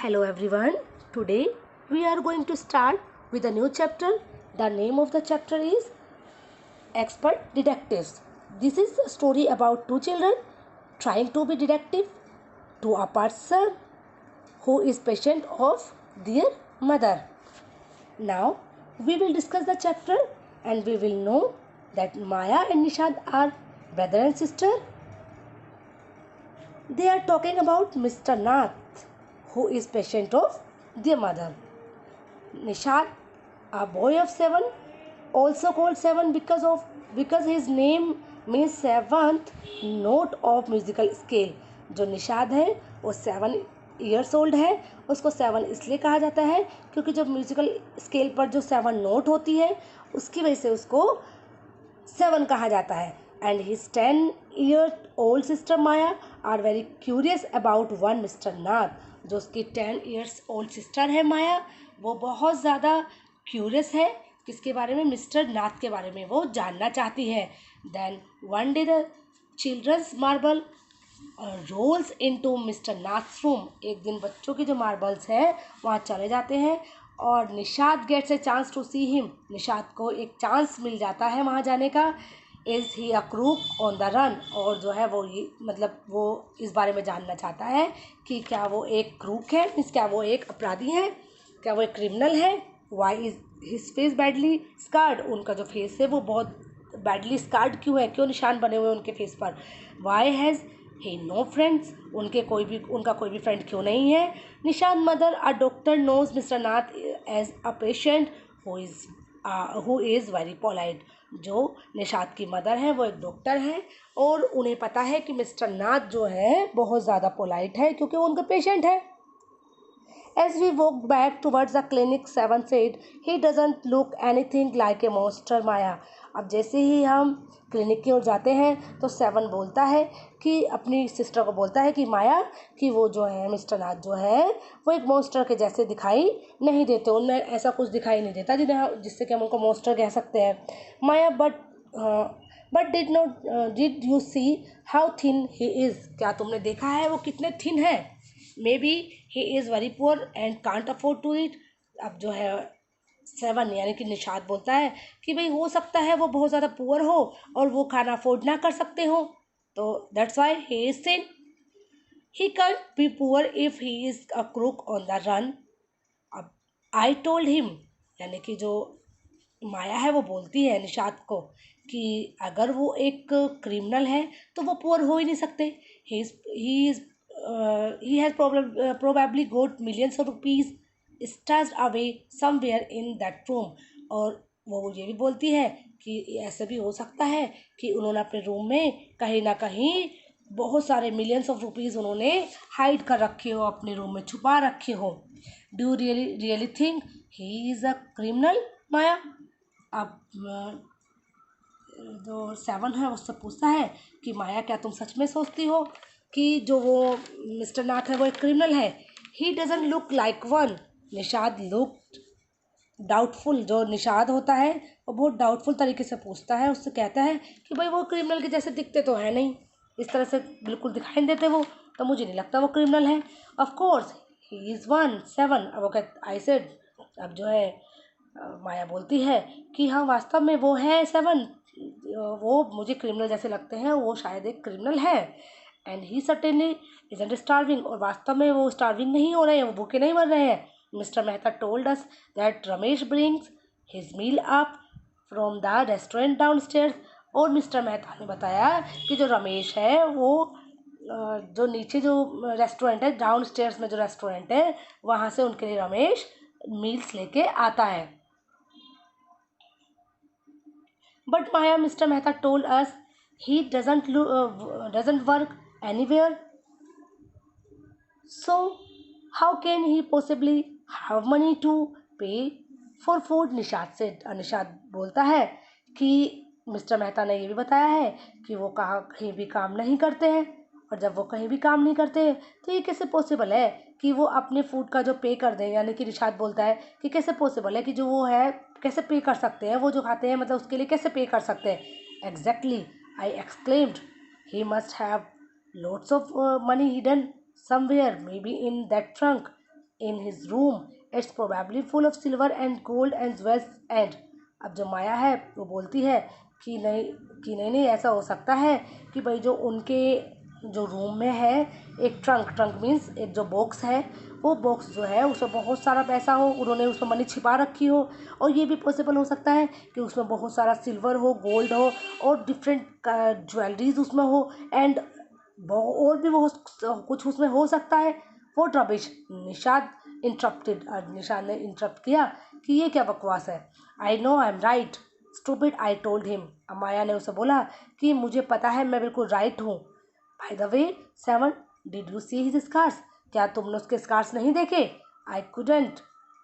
Hello everyone. Today we are going to start with a new chapter. The name of the chapter is Expert Detectives. This is a story about two children trying to be detective to a person who is patient of their mother. Now we will discuss the chapter and we will know that Maya and Nishad are brother and sister. They are talking about Mr. Nath, who is patient of their mother. Nishad, a boy of 7, also called 7 because his name means seventh note of musical scale. जो निषाद है वो 7 years old है. उसको 7 इसलिए कहा जाता है क्योंकि जब म्यूजिकल स्केल पर जो 7 नोट होती है उसकी वजह से उसको 7 कहा जाता है. And his 10-year-old sister Maya are very curious about one Mr. Nath. जो उसकी 10 years old sister है माया, वो बहुत ज़्यादा क्यूरियस है किसके बारे में, मिस्टर नाथ के बारे में वो जानना चाहती है. Then one day the children's marble rolls into mister Nath's room. एक दिन बच्चों की जो मार्बल्स हैं वहाँ चले जाते हैं और Nishad gets a chance to see him. Nishad को एक चांस मिल जाता है वहाँ जाने का. Is he a crook on the run, और जो है वो ये मतलब वो इस बारे में जानना चाहता है कि क्या वो एक क्रूक है, मीन्स क्या वो एक अपराधी है, क्या वो एक क्रिमिनल है. Why is his face badly scarred, उनका जो फेस है वो बहुत बैडली स्कार्ड क्यों है, क्यों निशान बने हुए उनके फेस पर. Why has he no friends, उनका कोई भी फ्रेंड क्यों नहीं है. Nishad's mother a doctor knows mister Nath as a patient who is very polite. जो निषाद की मदर है वो एक डॉक्टर है और उन्हें पता है कि मिस्टर नाथ जो है बहुत ज़्यादा पोलाइट है क्योंकि वो उनका पेशेंट है. As we walked back towards the clinic, 7 said, "He doesn't look anything like a monster, Maya." अब जैसे ही हम क्लिनिक की ओर जाते हैं तो 7 बोलता है कि अपनी सिस्टर को बोलता है कि माया कि वो जो है मिस्टर नाथ जो है वो एक मॉन्स्टर के जैसे दिखाई नहीं देते, उनमें ऐसा कुछ दिखाई नहीं देता जिससे कि हम उनको मॉन्स्टर कह सकते हैं. Maya but did you see how thin he is, क्या तुमने देखा है वो कितने थिन है. Maybe he is very poor and can't afford to it. अब जो है 7 यानी कि निषाद बोलता है कि भाई हो सकता है वो बहुत ज़्यादा पुअर हो और वो खाना अफोर्ड ना कर सकते हो, तो that's why he is thin. He can't be poor if he is a crook on the run. अब आई टोल्ड हिम, यानी कि जो माया है वो बोलती है निषाद को कि अगर वो एक क्रिमिनल है तो वो पुअर हो ही नहीं सकते. He has probably got millions of rupees stashed away somewhere in that room. और वो ये भी बोलती है कि ऐसा भी हो सकता है कि उन्होंने अपने रूम में कहीं ना कहीं बहुत सारे मिलियंस ऑफ रुपीज़ उन्होंने हाइड कर रखे हो, अपने रूम में छुपा रखे हो. Do really think he is a criminal, Maya. अब जो 7 है उससे पूछता है कि माया क्या तुम सच में सोचती हो कि जो वो मिस्टर नाथ है वो एक क्रिमिनल है. He doesn't look like one. Nishad look doubtful. जो निषाद होता है वो बहुत डाउटफुल तरीके से पूछता है, उससे कहता है कि भाई वो क्रिमिनल के जैसे दिखते तो है नहीं, इस तरह से बिल्कुल दिखाई नहीं देते वो, तो मुझे नहीं लगता वो क्रिमिनल है. Of course he is 7. अब वो कहता आई सेड. अब जो है माया बोलती है कि हाँ वास्तव में वो है 7, वो मुझे क्रिमिनल जैसे लगते हैं, वो शायद एक क्रिमिनल है. And he certainly isn't starving, और वास्तव में वो स्टार्विंग नहीं हो रहे हैं, वो भूखे नहीं मर रहे हैं. Mister Mehta told us that Ramesh brings his meal up from the restaurant downstairs. और मिस्टर मेहता ने बताया कि जो रमेश है वो जो नीचे जो रेस्टोरेंट है, डाउन स्टेयर्स में जो रेस्टोरेंट है वहाँ से उनके लिए रमेश मील्स लेके आता है. But Maya, Mr. Mehta told us he doesn't work anywhere. So how can he possibly have money to pay for food? Nishad से निषाद बोलता है कि मिस्टर मेहता ने ये भी बताया है कि वो कहीं भी काम नहीं करते हैं, और जब वो कहीं भी काम नहीं करते तो ये कैसे पॉसिबल है कि वो अपने फूड का जो पे कर दें. यानी कि निषाद बोलता है कि कैसे पॉसिबल है कि जो वो है कैसे पे कर सकते हैं, वो जो खाते हैं मतलब उसके लिए कैसे पे कर सकते हैं. Exactly I exclaimed. He must have lots of money hidden somewhere, maybe in that trunk. in his room. It's probably full of silver and gold and jewels and अब जो माया है वो बोलती है कि नहीं ऐसा हो सकता है कि भाई जो उनके जो रूम में है एक ट्रंक मीन्स एक जो बॉक्स है वो बॉक्स जो है उसमें बहुत सारा पैसा हो, उन्होंने उसमें मनी छिपा रखी हो। और ये भी पॉसिबल हो सकता है कि उसमें बहुत सारा सिल्वर हो, गोल्ड हो और डिफरेंट ज्वेलरीज उसमें हो एंड और भी बहुत कुछ उसमें हो सकता है। वो रबिश निषाद निषाद ने इंटरप्ट किया कि ये क्या बकवास है। I know I am right stupid I told him. Maya ने उसे बोला कि मुझे पता है मैं बिल्कुल राइट हूँ। By the way Seven did you see his scars, क्या तुमने उसके स्कार्स नहीं देखे? I couldn't,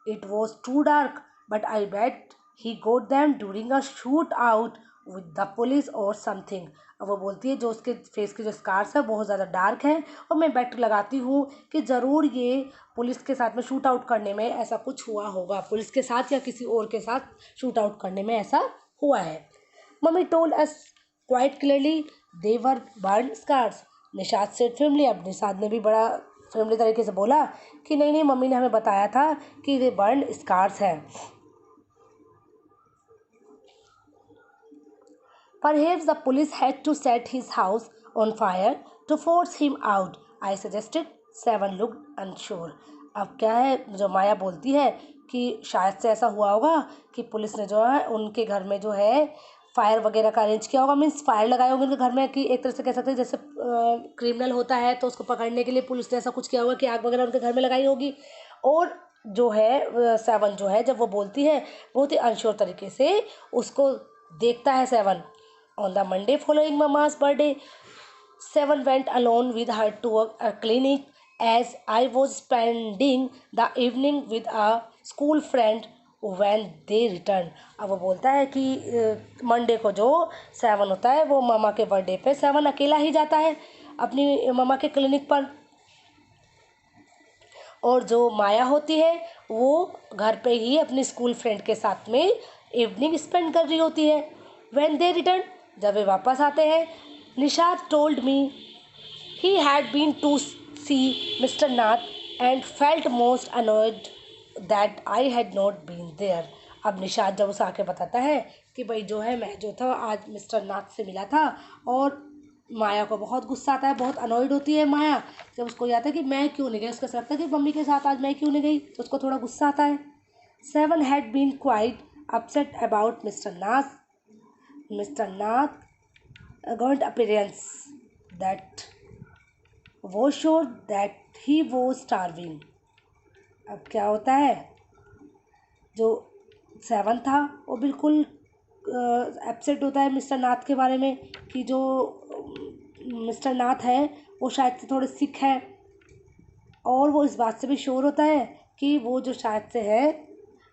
it was too dark but I bet he got them during a shoot out with the police or something. अब वो बोलती है जो उसके फेस के जो स्कार्स है बहुत ज़्यादा डार्क हैं और मैं बेट लगाती हूँ कि ज़रूर ये पुलिस के साथ में शूट आउट करने में ऐसा कुछ हुआ होगा, पुलिस के साथ या किसी और के साथ शूट आउट करने में ऐसा हुआ है। Mummy told us quite clearly they were burn scars, Nishad said family. अब निषाद ने भी बड़ा फैमिली तरीके से बोला कि नहीं मम्मी ने हमें बताया था कि ये बर्न स्कार्स हैं। Perhaps the police had to set his house on fire to force him out, I suggested. Seven looked unsure. अब क्या है जो माया बोलती है कि शायद से ऐसा हुआ होगा कि पुलिस ने जो है उनके घर में जो है फायर वगैरह का अरेंज किया होगा, मीन्स फायर लगाए होंगे उनके घर में कि एक तरह से कह सकते हैं जैसे क्रिमिनल होता है तो उसको पकड़ने के लिए पुलिस ने ऐसा कुछ किया होगा कि आग वगैरह उनके घर में लगाई होगी। और जो है सेवन जो है जब वो बोलती है बहुत ही अनश्योर तरीके से उसको देखता है seven. On the Monday following Mama's birthday, Seven went alone with her to a clinic as I was spending the evening with a school friend when they returned. अब वो बोलता है कि मंडे को जो सेवन होता है वो मामा के बर्थडे पे सेवन अकेला ही जाता है अपनी मामा के क्लिनिक पर और जो माया होती है वो घर पे ही अपनी स्कूल फ्रेंड के साथ में इवनिंग स्पेंड कर रही होती है। When they returned, जब वे वापस आते हैं, Nishad told me he had been to see Mr. Nath and felt most annoyed that I had not been there. अब निषाद जब उसे आके बताता है कि भाई जो है मैं जो था आज मिस्टर नाथ से मिला था और माया को बहुत गुस्सा आता है, बहुत अनॉयड होती है माया जब उसको याद है कि मैं क्यों नहीं गई, उसको ऐसा लगता है कि मम्मी के साथ आज मैं क्यों नहीं गई, तो उसको थोड़ा गुस्सा आता है। Seven had been quite upset about Mr. Nath got appearance that was sure that he was starving. अब क्या होता है जो सेवन था वो बिल्कुल अपसेट होता है मिस्टर नाथ के बारे में कि जो मिस्टर नाथ है वो शायद से थोड़े सिक है और वो इस बात से भी श्योर होता है कि वो जो शायद से है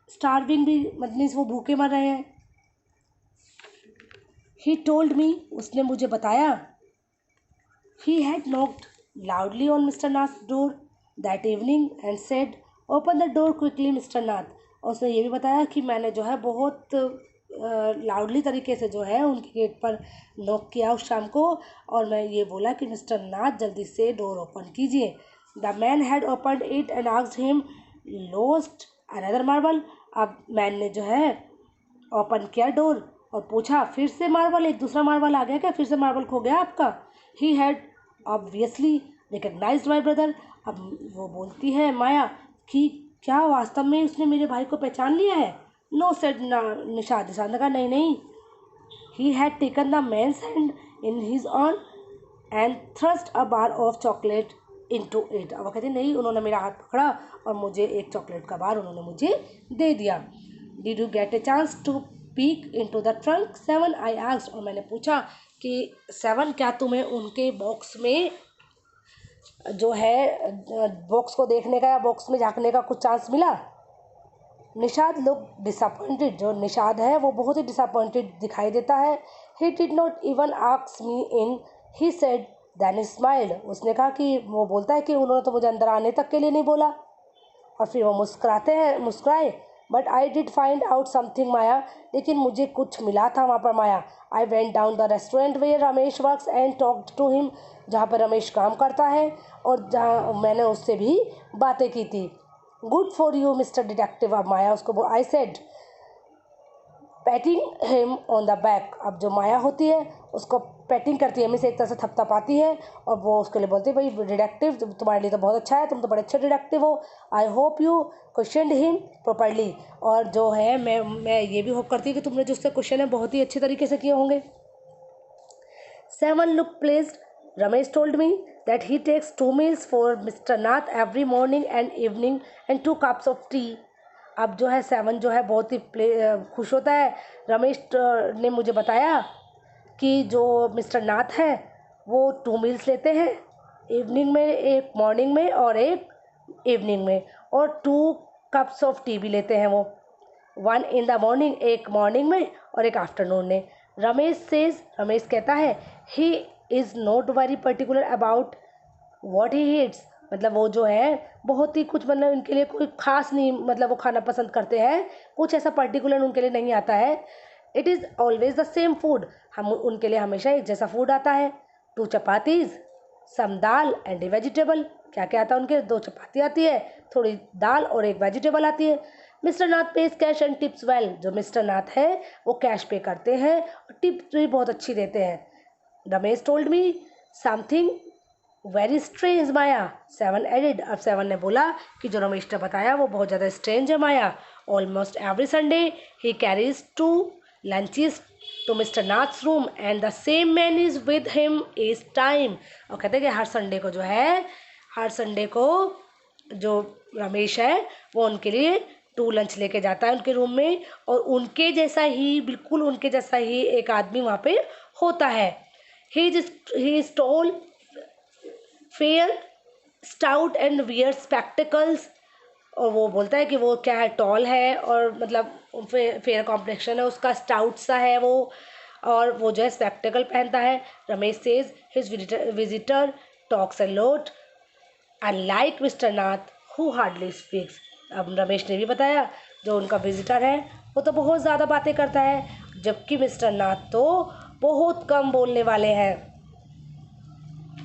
स्टार्विंग भी मतलब वो भूखे मर रहे हैं। He told me, उसने मुझे बताया, he had knocked loudly on Mr. Nath's door that evening and said, open the door quickly, Mr. Nath. और उसने ये भी बताया कि मैंने जो है बहुत लाउडली तरीके से जो है उनके गेट पर नॉक किया उस शाम को और मैं ये बोला कि मिस्टर नाथ जल्दी से डोर ओपन कीजिए। The man had opened it and asked him lost another marble. अब मैन ने जो है ओपन किया डोर और पूछा फिर से मार्बल, एक दूसरा मार्बल आ गया क्या, फिर से मार्बल खो गया आपका? He had obviously recognised my brother. अब वो बोलती है माया कि क्या वास्तव में उसने मेरे भाई को पहचान लिया है? नो सेड निषाद ने कहा नहीं। He had taken the man's hand in his own and thrust a bar of chocolate into it. अब वो कहते नहीं, उन्होंने मेरा हाथ पकड़ा और मुझे एक चॉकलेट का बार उन्होंने मुझे दे दिया। Did you get a chance to peek into the trunk Seven, I asked. और मैंने पूछा कि सेवन क्या तुम्हें उनके बॉक्स में जो है बॉक्स को देखने का या बॉक्स में झांकने का कुछ चांस मिला? Nishad look disappointed. जो निषाद है वो बहुत ही डिसअपॉइंटेड दिखाई देता है। He did not even ask me in, he said then he smiled. उसने कहा कि वो बोलता है कि उन्होंने तो मुझे अंदर आने तक के लिए नहीं बोला और फिर वो मुस्कुराए। But I did find out something Maya, लेकिन मुझे कुछ मिला था वहाँ पर Maya. I went down the restaurant where Ramesh works and talked to him, जहाँ पर रमेश काम करता है और जहाँ मैंने उससे भी बातें की थी। Good for you mister detective. अब माया उसको I said patting him on the back. अब जो माया होती है उसको पैटिंग करती है, मीन्स एक तरह से थपथपाती है और वो उसके लिए बोलती है भाई डिटेक्टिव तुम्हारे लिए तो बहुत अच्छा है, तुम तो बड़े अच्छे डिटेक्टिव हो। I hope you question him properly. और जो है मैं ये भी होप करती हूँ कि तुमने जो उससे क्वेश्चन है बहुत ही अच्छे तरीके से किए होंगे। 7 looked pleased. Ramesh told me that he takes 2 meals for Mr. Nath every morning and evening and 2 cups of tea. अब जो है 7 जो है बहुत ही खुश होता है। रमेश ने मुझे बताया कि जो मिस्टर नाथ है वो 2 मील्स लेते हैं, इवनिंग में एक मॉर्निंग में और एक इवनिंग में, और 2 कप्स ऑफ टी भी लेते हैं वो, 1 इन द मॉर्निंग एक मॉर्निंग में और एक आफ्टरनून में। रमेश कहता है he is not very particular about what he eats. मतलब वो जो है बहुत ही कुछ, मतलब उनके लिए कोई खास नहीं, मतलब वो खाना पसंद करते हैं, कुछ ऐसा पर्टिकुलर उनके लिए नहीं आता है। It is always the same food. हम उनके लिए हमेशा एक जैसा फूड आता है। 2 chapatis, some dal and a vegetable. क्या क्या आता है उनके? 2 चपाती आती है, थोड़ी दाल और एक वेजिटेबल आती है। Mister Nath page cache and tips well. जो मिस्टर नाथ है वो कैश पे करते हैं और टिप्स भी बहुत अच्छी देते हैं। Ramesh told me something very strange Maya, 7 added. अब 7 ने बोला कि जो रमेश ने बताया वो बहुत ज़्यादा स्ट्रेंज है Maya. Almost every Sunday he carries 2 lunches to Mr. Nath's room and the same man is with him each time। और कहते हैं कि हर संडे को जो रमेश है वो उनके लिए 2 लंच लेके जाता है उनके रूम में, और उनके जैसा ही, बिल्कुल उनके जैसा ही एक आदमी वहाँ पे होता है। He is tall, fair, stout and wear spectacles. और वो बोलता है कि वो क्या है, टॉल है और मतलब फेयर कॉम्प्लेक्शन है उसका, स्टाउट सा है वो, और वो जो है स्पेक्टिकल पहनता है। Ramesh says his visitor talks a lot unlike mister Nath who hardly speaks. अब रमेश ने भी बताया जो उनका विजिटर है वो तो बहुत ज़्यादा बातें करता है, जबकि मिस्टर नाथ तो बहुत कम बोलने वाले हैं।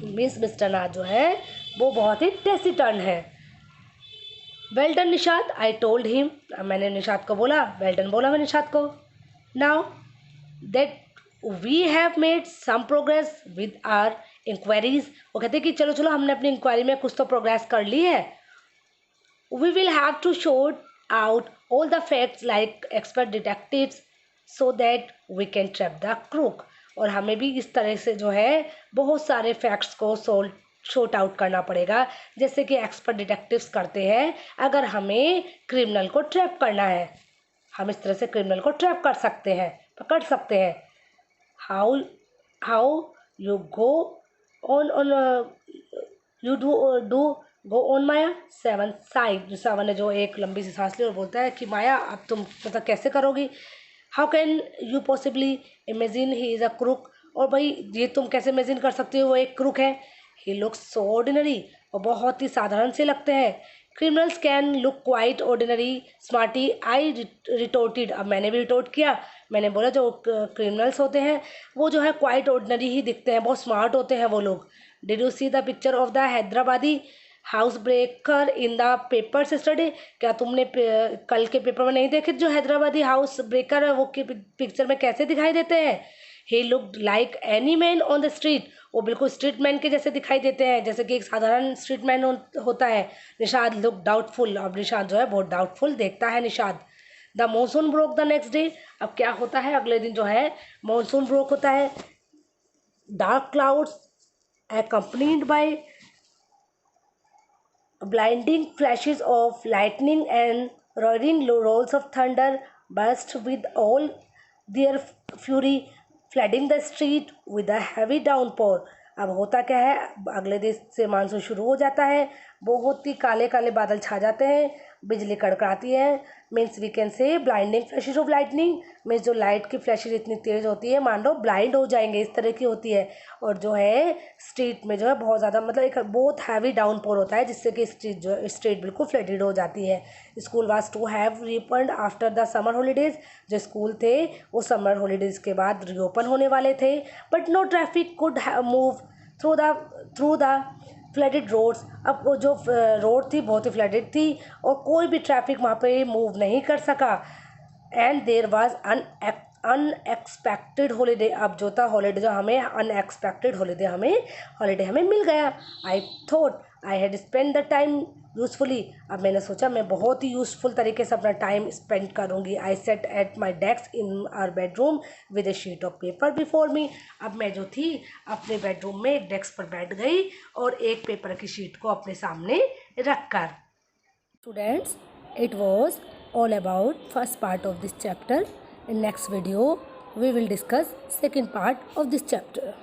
मिस्टर नाथ जो है वो बहुत ही टेसिटर्न है। वेल डन निशाद, आई टोल्ड हिम। मैंने निशाद को बोला, वेल डन बोला मैं निशाद को। Now that we have made some progress with our inquiries. वो कहते हैं कि चलो चलो हमने अपनी इंक्वायरी में कुछ तो प्रोग्रेस कर ली है। We will have to sort out all the facts like expert detectives so that we can trap the crook. और हमें भी इस तरह से जो है बहुत सारे फैक्ट्स को शॉर्ट आउट करना पड़ेगा, जैसे कि एक्सपर्ट डिटेक्टिव्स करते हैं। अगर हमें क्रिमिनल को ट्रैप करना है, हम इस तरह से क्रिमिनल को ट्रैप कर सकते हैं, पकड़ सकते हैं। How you go on you do go on Maya. 7 side, जो 7 ने जो एक लंबी सी सांस ली और बोलता है कि माया अब तुम मतलब कैसे करोगी। How can you possibly imagine he is a crook. और भाई ये तुम कैसे इमेजिन कर सकते हो वो एक क्रूक है। ही लुक्स सो ऑर्डिनरी, और बहुत ही साधारण से लगते हैं। Criminals can look quite ordinary smarty, I retorted. अब मैंने भी रिटोर्ट किया, मैंने बोला जो क्रिमिनल्स होते हैं वो जो है क्वाइट ऑर्डिनरी ही दिखते हैं, बहुत स्मार्ट होते हैं वो लोग। Did you see the picture of the Hyderabadi house breaker in the papers yesterday. क्या तुमने कल के पेपर में नहीं देखे जो हैदराबादी हाउस ब्रेकर है वो पिक्चर में कैसे दिखाई देते हैं। He looked like any man on the street. वो बिल्कुल स्ट्रीट मैन के जैसे दिखाई देते हैं, जैसे कि एक साधारण स्ट्रीट मैन होता है। Nishad look doubtful. अब निशाद जो है बहुत डाउटफुल देखता है Nishad. The monsoon broke the next day. अब क्या होता है अगले दिन जो है मानसून ब्रोक होता है। Dark clouds accompanied by blinding flashes of lightning and roaring rolls of thunder burst with all their fury, flooding the street with a heavy downpour। अब होता क्या है, अगले दिन से मानसून शुरू हो जाता है, बहुत ही काले काले बादल छा जाते हैं, बिजली कड़कड़ाती है। Means we can say blinding flashes of lightning, means जो लाइट की फ्लैशेज इतनी तेज़ होती है मान लो ब्लाइंड हो जाएंगे, इस तरह की होती है। और जो है स्ट्रीट में जो है बहुत ज़्यादा मतलब एक बहुत हैवी डाउनपोर होता है, जिससे कि स्ट्रीट बिल्कुल फ्लडेड हो जाती है। School was to have reopened after the summer holidays. जो स्कूल थे वो समर हॉलीडेज़ के बाद रीओपन होने वाले थे, but no traffic could move through the flooded roads, अब वो जो रोड थी बहुत ही फ्लडेड थी और कोई भी ट्रैफिक वहाँ पे मूव नहीं कर सका। And there was unexpected holiday, अब जो था हॉलीडे जो हमें अनएक्सपेक्टेड हॉलीडे हमें मिल गया। I thought I had spend the time usefully, अब मैंने सोचा मैं बहुत ही यूज़फुल तरीके से अपना टाइम स्पेंड करूँगी। I sat at my desk in our bedroom with a sheet of paper before me, अब मैं जो थी अपने बेडरूम में एक डेस्क पर बैठ गई और एक पेपर की शीट को अपने सामने रख कर। Students, it was all about first part of this chapter. In next video, we will discuss second part of this chapter.